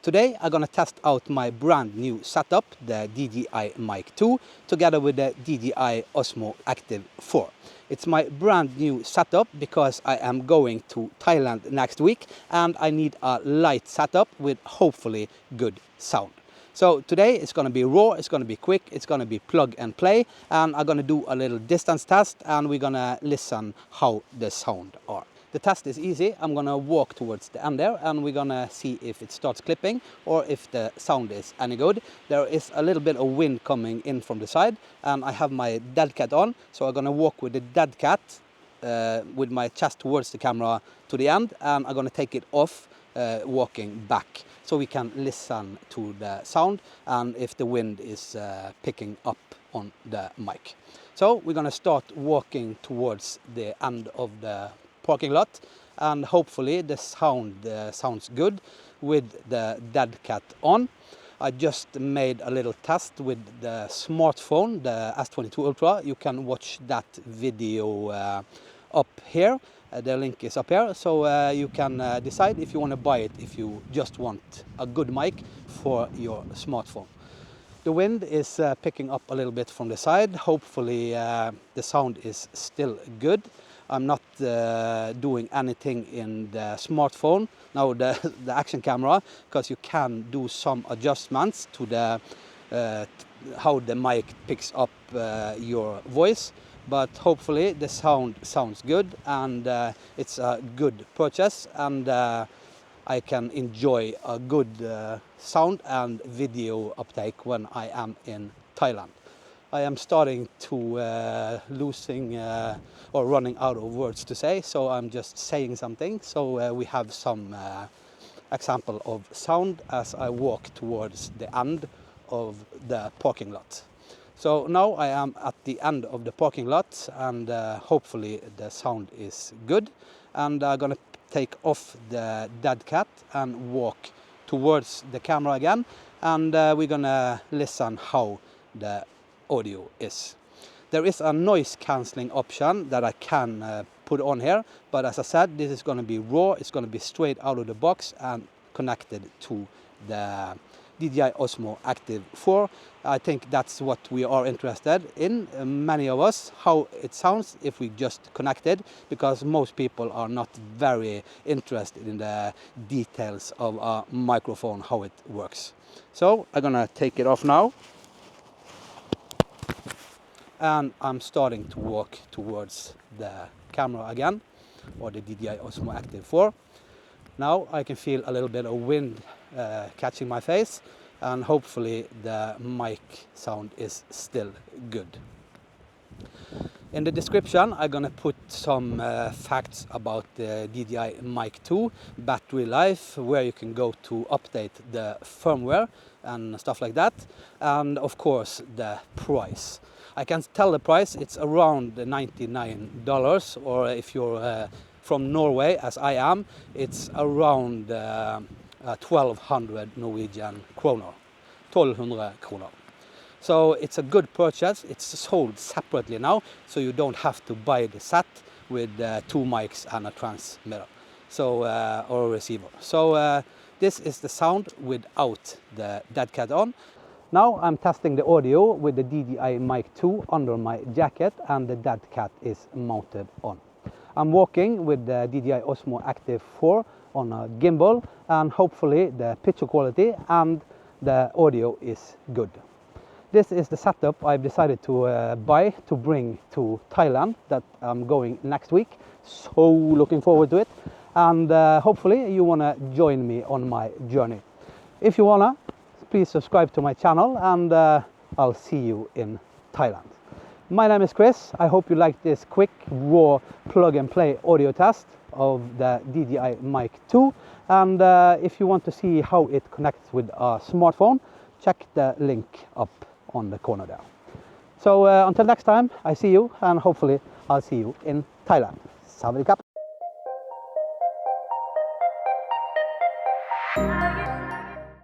Today I'm gonna test out my brand new setup, the DJI Mic 2, together with the DJI Osmo Active 4. It's my brand new setup because I am going to Thailand next week and I need a light setup with hopefully good sound. So today it's gonna be raw, it's gonna be quick, it's gonna be plug and play, and I'm gonna do a little distance test and we're gonna listen how the sound are. The test is easy. I'm gonna walk towards the end there and we're gonna see if it starts clipping or if the sound is any good. There is a little bit of wind coming in from the side and I have my dead cat on, so I'm gonna walk with the dead cat with my chest towards the camera to the end, and I'm gonna take it off walking back so we can listen to the sound and if the wind is picking up on the mic. So we're gonna start walking towards the end of the parking lot and hopefully the sound sounds good with the dead cat on. I just made a little test with the smartphone, the S22 Ultra. You can watch that video up here. The link is up here, so you can decide if you want to buy it if you just want a good mic for your smartphone. The wind is picking up a little bit from the side. Hopefully the sound is still good. I'm not doing anything in the smartphone, now the action camera, because you can do some adjustments to the how the mic picks up your voice. But hopefully the sound sounds good and it's a good purchase, and I can enjoy a good sound and video uptake when I am in Thailand. I am starting to losing or running out of words to say, so I'm just saying something. So we have some example of sound as I walk towards the end of the parking lot. So now I am at the end of the parking lot and hopefully the sound is good. And I'm gonna take off the dead cat and walk towards the camera again, and we're gonna listen how the audio is. There is a noise cancelling option that I can put on here, but as I said, this is going to be raw. It's going to be straight out of the box and connected to the DJI Osmo Active 4. I think that's what we are interested in, many of us, how it sounds if we just connect it, because most people are not very interested in the details of a microphone, how it works. So I'm gonna take it off now. And I'm starting to walk towards the camera again, or the DJI Osmo Active 4. Now I can feel a little bit of wind catching my face, and hopefully the mic sound is still good. In the description I'm gonna put some facts about the DJI Mic 2, battery life, where you can go to update the firmware and stuff like that, and of course the price. I can tell the price, it's around $99, or if you're from Norway, as I am, it's around 1200 Norwegian kroner, 1200 kroner. So it's a good purchase. It's sold separately now, so you don't have to buy the set with 2 mics and a transmitter, so or a receiver. So this is the sound without the dead cat on. Now I'm testing the audio with the DJI Mic 2 under my jacket, and the dead cat is mounted on. I'm walking with the DJI Osmo Active 4 on a gimbal, and hopefully the picture quality and the audio is good. This is the setup I've decided to buy to bring to Thailand, that I'm going next week. So looking forward to it, and hopefully you wanna join me on my journey. If you wanna, please subscribe to my channel, and I'll see you in Thailand. My name is Chris. I hope you like this quick, raw, plug and play audio test of the DJI Mic 2. And if you want to see how it connects with a smartphone, check the link up on the corner there. So until next time, I see you, and hopefully I'll see you in Thailand. Sawadee krap.